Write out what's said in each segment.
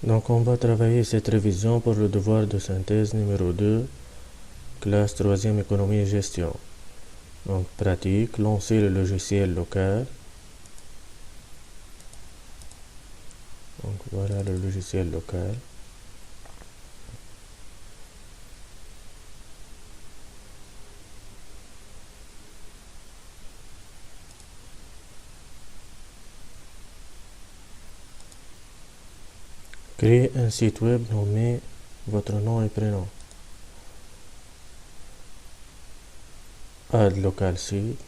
Donc on va travailler cette révision pour le devoir de synthèse numéro 2, classe 3e économie et gestion. Donc pratique, lancer le logiciel local. Donc voilà le logiciel local. Créer un site web nommé votre nom et prénom. Add local site.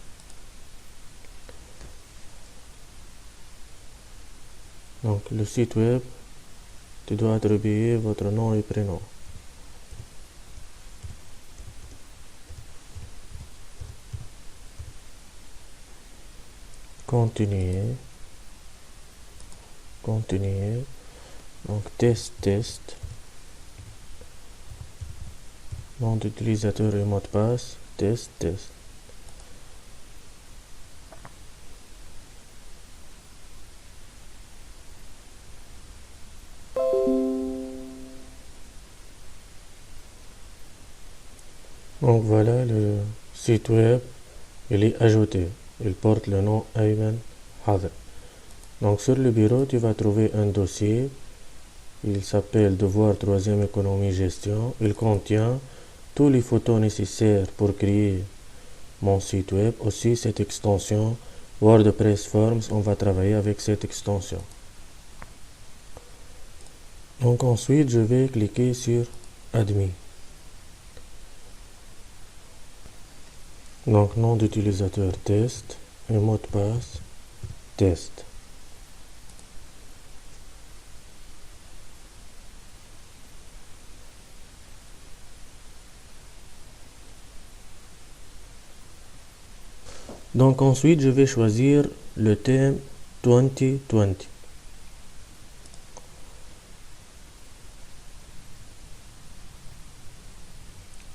Donc le site web, tu dois attribuer votre nom et prénom. Continuer. Donc test. Nom d'utilisateur et mot de passe. Test. Donc voilà le site web, il est ajouté. Il porte le nom Ayman Hader. Donc sur le bureau, tu vas trouver un dossier. Il s'appelle Devoir 3e économie gestion. Il contient tous les photos nécessaires pour créer mon site web. Aussi cette extension WordPress Forms, on va travailler avec cette extension. Donc ensuite, je vais cliquer sur Admin. Donc nom d'utilisateur test et mot de passe test. Donc ensuite, je vais choisir le thème 2020.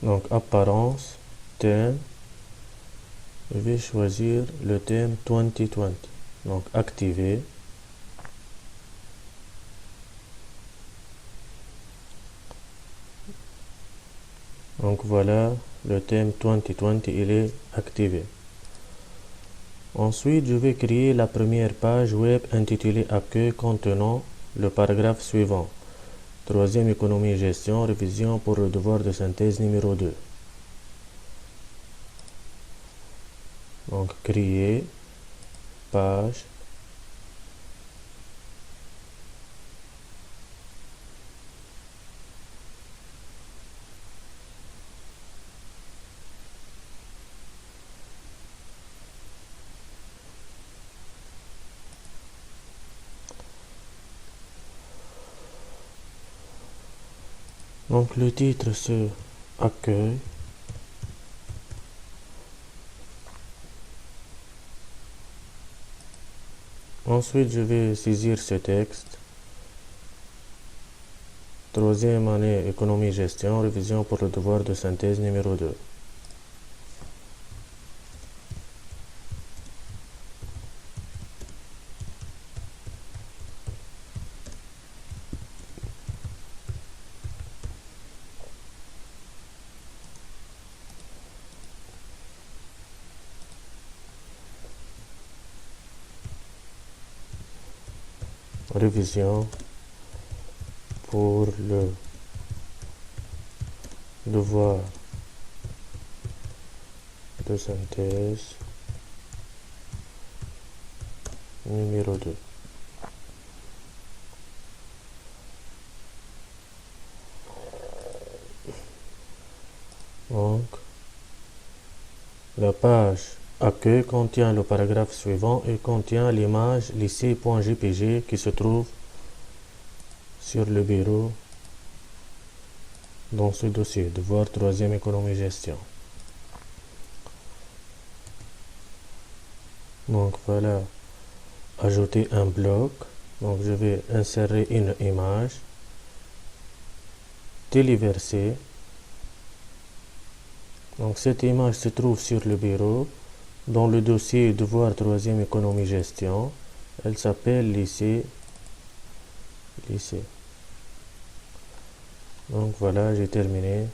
Donc apparence, thème, je vais choisir le thème 2020. Donc activer. Donc voilà, le thème 2020, il est activé. Ensuite, je vais créer la première page web intitulée Accueil contenant le paragraphe suivant. 3e économie et gestion, révision pour le devoir de synthèse numéro 2. Donc créer page. Donc le titre c'est Accueil. Ensuite, je vais saisir ce texte. 3e année économie gestion, révision pour le devoir de synthèse numéro 2. Révision pour le devoir de synthèse numéro 2. Donc, la page Accueil contient le paragraphe suivant et contient l'image lycée.jpg qui se trouve sur le bureau dans ce dossier, devoir 3e économie gestion. Donc voilà, ajouter un bloc. Donc je vais insérer une image, téléverser. Donc cette image se trouve sur le bureau dans le dossier devoir 3e économie gestion. Elle s'appelle lycée. Donc voilà, j'ai terminé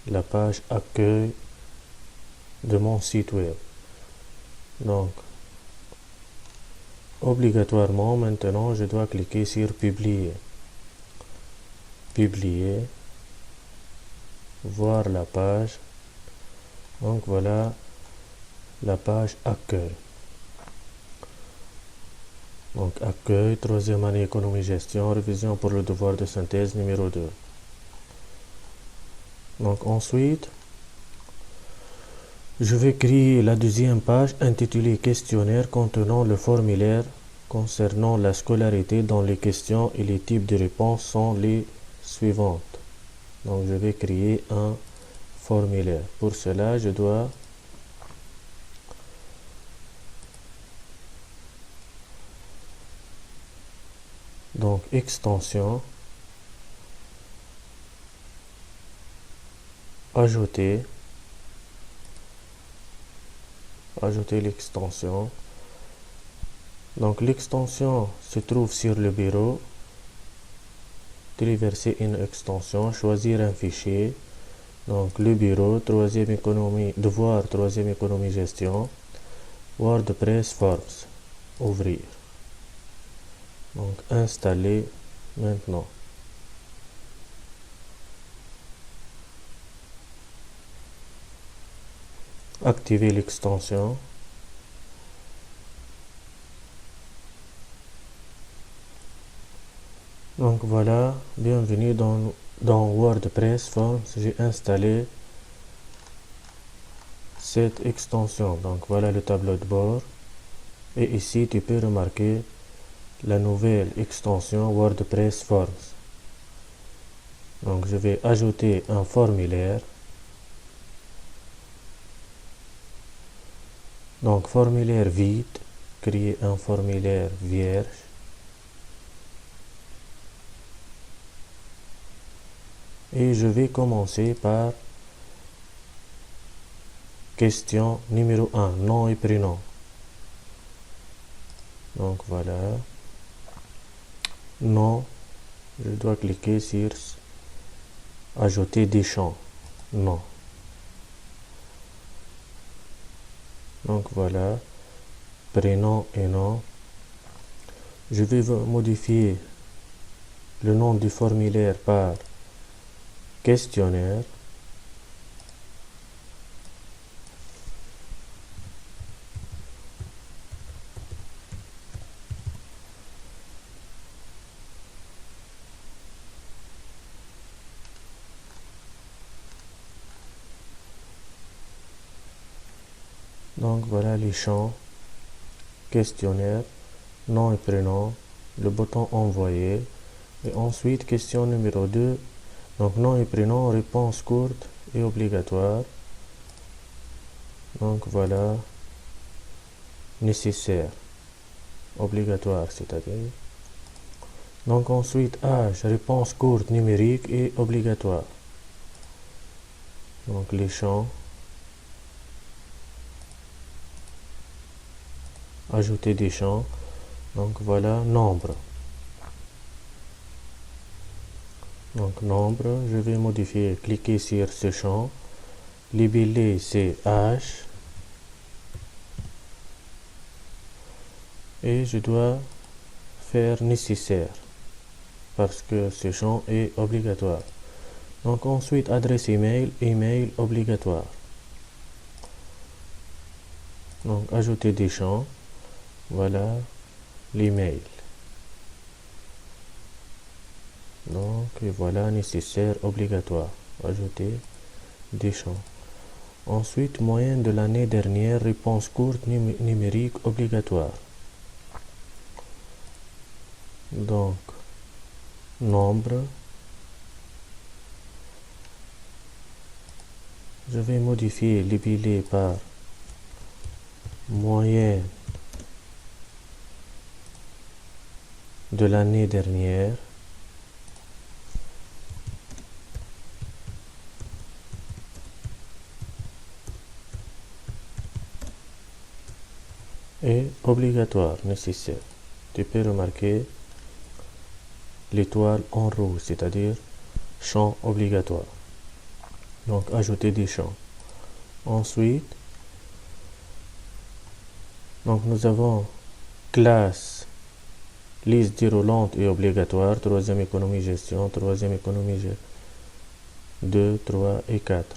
la page accueil de mon site web. Donc, obligatoirement, maintenant, je dois cliquer sur publier. Publier, voir la page. Donc voilà la page accueil. Donc accueil, troisième année économie-gestion, révision pour le devoir de synthèse numéro 2. Donc ensuite, je vais créer la deuxième page intitulée questionnaire contenant le formulaire concernant la scolarité dont les questions et les types de réponses sont les suivantes. Donc je vais créer un formulaire. Pour cela, je dois donc extension, ajouter l'extension. Donc l'extension se trouve sur le bureau, téléverser une extension, choisir un fichier. Donc le bureau, troisième économie, devoir, troisième économie gestion, WordPress Forms, ouvrir. Donc installer maintenant. Activer l'extension. Donc voilà, bienvenue dans WordPress Forms. J'ai installé cette extension. Donc voilà le tableau de bord. Et ici, tu peux remarquer la nouvelle extension WordPress Forms. Donc je vais ajouter un formulaire. Donc formulaire vide, créer un formulaire vierge. Et je vais commencer par question numéro 1, nom et prénom. Donc voilà, nom, je dois cliquer sur ajouter des champs, nom. Donc voilà, prénom et nom. Je vais modifier le nom du formulaire par questionnaire. Donc voilà les champs, questionnaire, nom et prénom, le bouton envoyer. Et ensuite, question numéro 2. Donc nom et prénom, réponse courte et obligatoire. Donc voilà, nécessaire, obligatoire, c'est-à-dire. Donc ensuite, âge, réponse courte, numérique et obligatoire. Donc les champs. Ajouter des champs. Donc voilà, nombre. Donc nombre, je vais modifier, cliquer sur ce champ. Libellé, c'est âge. Et je dois faire nécessaire parce que ce champ est obligatoire. Donc ensuite, adresse email, email obligatoire. Donc ajouter des champs. Voilà l'email. Donc et voilà nécessaire, obligatoire. Ajouter des champs. Ensuite, moyenne de l'année dernière, réponse courte, numérique obligatoire. Donc, nombre. Je vais modifier libellé par moyenne de l'année dernière. Et obligatoire, nécessaire. Tu peux remarquer l'étoile en rouge, c'est-à-dire champ obligatoire. Donc, ajouter des champs. Ensuite, donc nous avons classe, liste déroulante et obligatoire, troisième économie gestion, troisième économie 2, 3 et 4.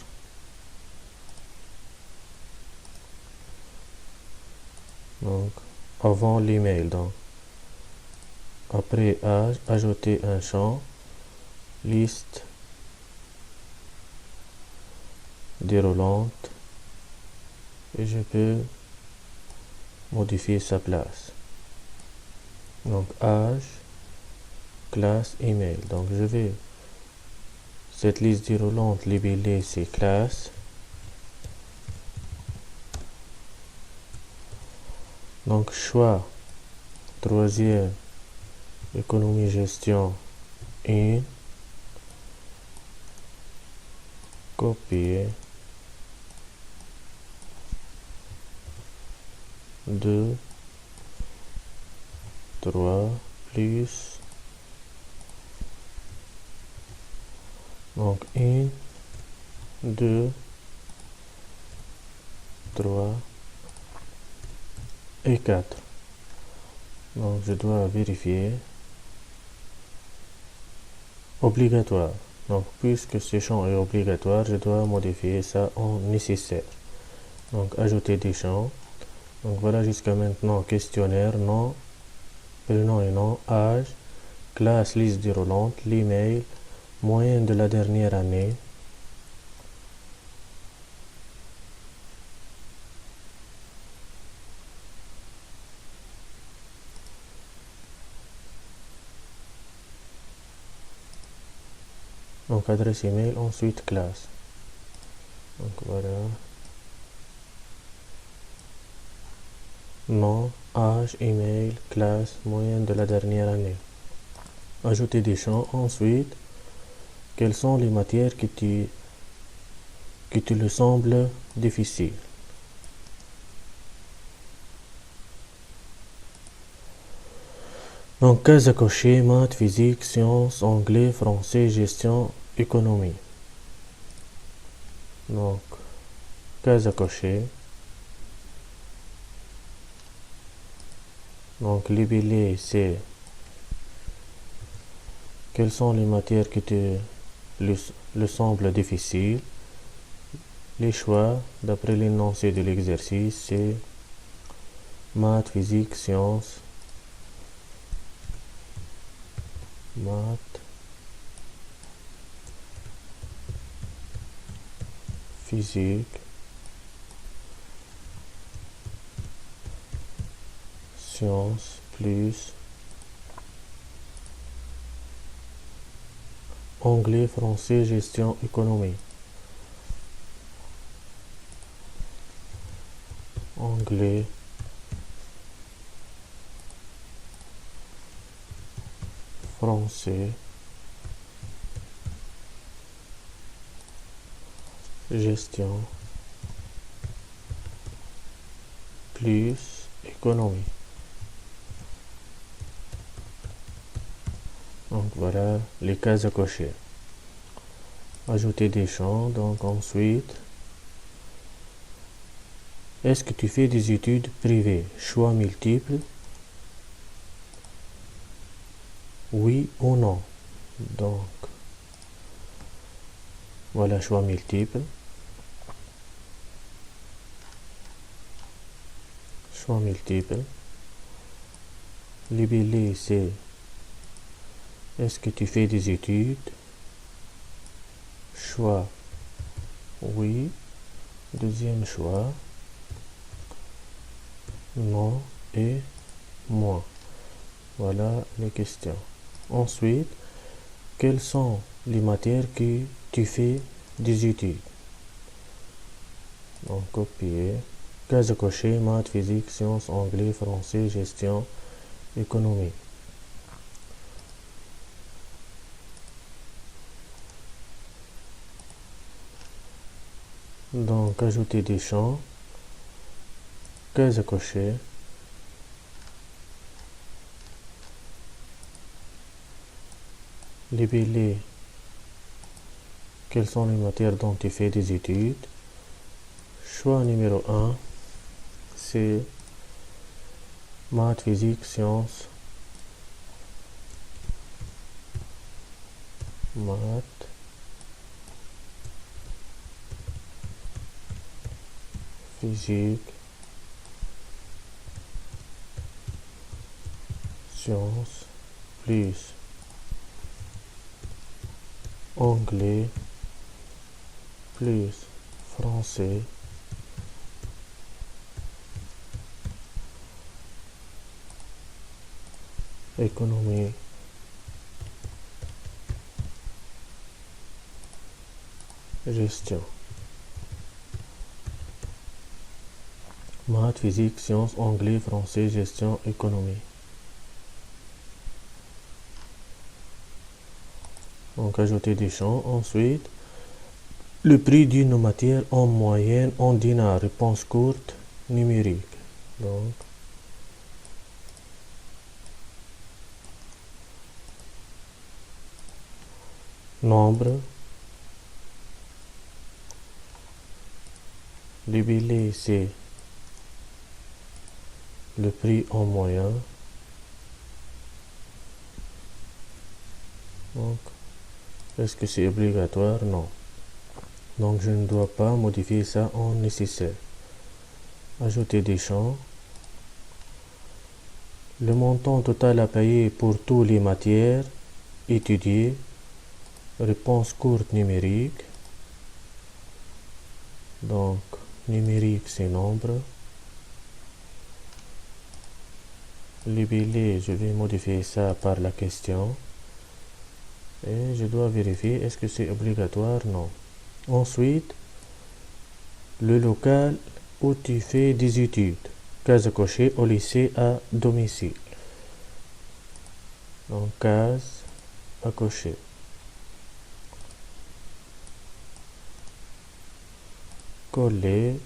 Donc, avant l'email, donc, après âge, ajouter un champ, liste déroulante, et je peux modifier sa place. Donc, âge, classe, email. Donc, je vais, cette liste déroulante libellée, c'est classe. Donc, choix, troisième, économie gestion, in, copier, 2, 3, plus, donc in, 2, 3 et 4. Donc je dois vérifier. Obligatoire. Donc puisque ce champ est obligatoire, je dois modifier ça en nécessaire. Donc ajouter des champs. Donc voilà jusqu'à maintenant questionnaire, nom, prénom et nom, âge, classe, liste déroulante, l'email, moyenne de la dernière année. Donc adresse email, ensuite classe. Donc voilà. Nom, âge, email, classe, moyenne de la dernière année. Ajouter des champs. Ensuite, quelles sont les matières qui te le semblent difficiles? Donc, case à cocher, maths, physique, sciences, anglais, français, gestion, économie. Donc, case à cocher. Donc, libellé, c'est quelles sont les matières qui te le semblent difficiles. Les choix, d'après l'énoncé de l'exercice, c'est maths, physique, sciences, maths, physique, sciences, plus anglais, français, gestion, économie. Anglais, français, gestion, plus économie. Donc voilà les cases à cocher. Ajouter des champs, donc ensuite, est-ce que tu fais des études privées? Choix multiple, oui ou non. Donc, voilà choix multiple. Choix multiple. Libellé, c'est est-ce que tu fais des études? Choix, oui. Deuxième choix, non et moins. Voilà les questions. Ensuite, quelles sont les matières que tu fais des études? Donc, copier. Case à cocher, maths, physique, sciences, anglais, français, gestion, économie. Donc, ajouter des champs. Case à cocher. Libeller Quelles sont les matières dont tu fais des études? Choix numéro 1, c'est maths, physique, sciences. Maths, physique, sciences, plus anglais, plus français, économie, gestion. Maths, physique, sciences, anglais, français, gestion, économie. Donc ajouter des champs. Ensuite, le prix d'une matière en moyenne en dinars. Réponse courte, numérique. Donc, nombre. Libellé, c'est le prix en moyen. Donc, est-ce que c'est obligatoire? Non. Donc, je ne dois pas modifier ça en nécessaire. Ajouter des champs. Le montant total à payer pour toutes les matières étudiées. Réponse courte numérique. Donc, numérique, c'est nombre. Libellé, je vais modifier ça par la question. Et je dois vérifier, est-ce que c'est obligatoire? Non. Ensuite, le local où tu fais des études. Case à cocher au lycée à domicile. Donc, case à cocher. Coller.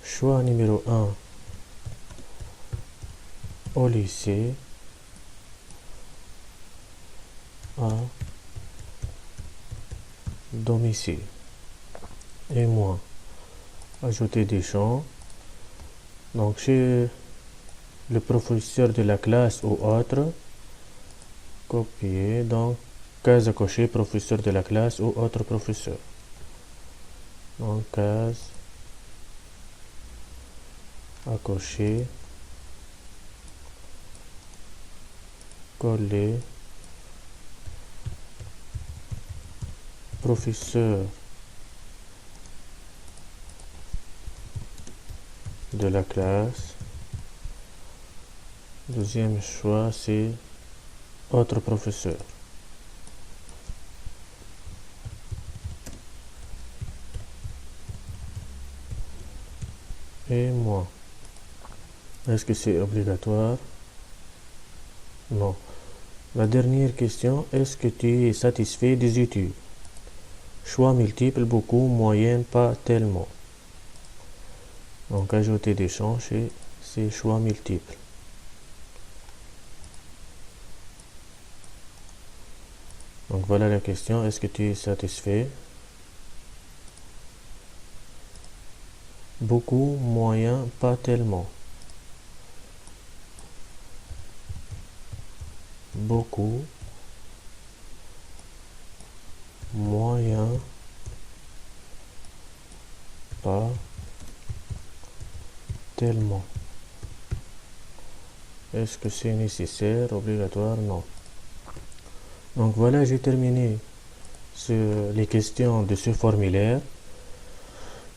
Choix numéro 1. Au lycée à domicile. Et moins. Ajouter des champs. Donc, chez le professeur de la classe ou autre, copier. Donc, case à cocher, professeur de la classe ou autre professeur. Donc, case à cocher, coller, professeur de la classe. Deuxième choix, c'est autre professeur. Et moi. Est-ce que c'est obligatoire? Non. La dernière question, est-ce que tu es satisfait des études? Choix multiple, beaucoup, moyenne, pas tellement. Donc ajouter des champs chez ces choix multiples. Donc voilà la question, est-ce que tu es satisfait? Beaucoup, moyen, pas tellement. Beaucoup, moyen, pas tellement. Est-ce que c'est nécessaire, obligatoire? Non. Donc voilà, j'ai terminé les questions de ce formulaire.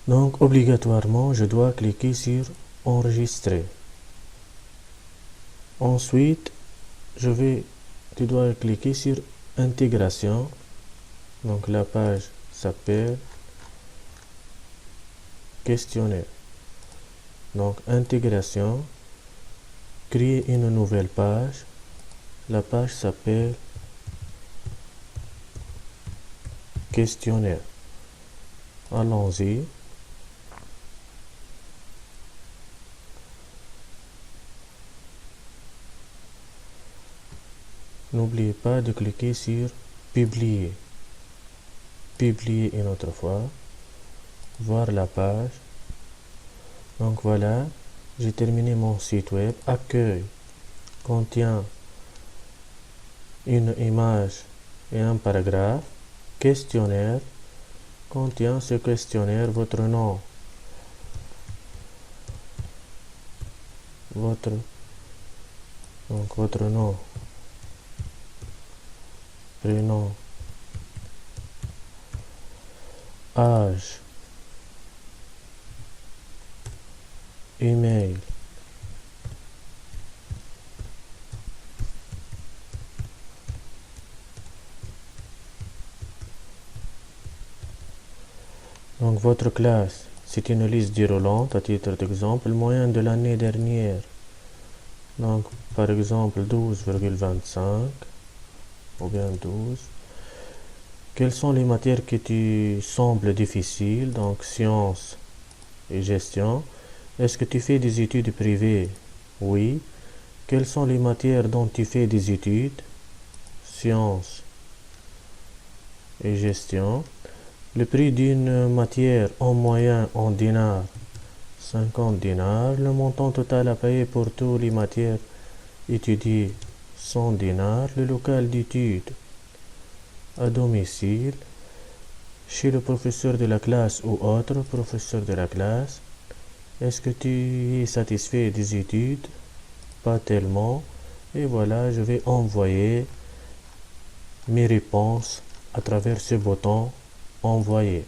Donc obligatoirement, je dois cliquer sur enregistrer. Ensuite, tu dois cliquer sur intégration. Donc la page s'appelle questionnaire. Donc intégration, créer une nouvelle page. La page s'appelle questionnaire. Allons-y. N'oubliez pas de cliquer sur publier. publier une autre fois, voir la page. Donc voilà, j'ai terminé mon site web. Accueil contient une image et un paragraphe. Questionnaire contient ce questionnaire, votre nom, votre nom, prénom, âge, email, donc votre classe, c'est une liste déroulante à titre d'exemple, moyenne de l'année dernière, donc par exemple 12,25 ou bien 12. Quelles sont les matières qui te semblent difficiles, donc sciences et gestion. Est-ce que tu fais des études privées? Oui. Quelles sont les matières dont tu fais des études? Sciences et gestion. Le prix d'une matière en moyenne en dinars, 50 dinars. Le montant total à payer pour toutes les matières étudiées, 100 dinars. Le local d'études à domicile, chez le professeur de la classe ou autre professeur de la classe. Est-ce que tu es satisfait des études? Pas tellement. Et voilà, je vais envoyer mes réponses à travers ce bouton envoyer.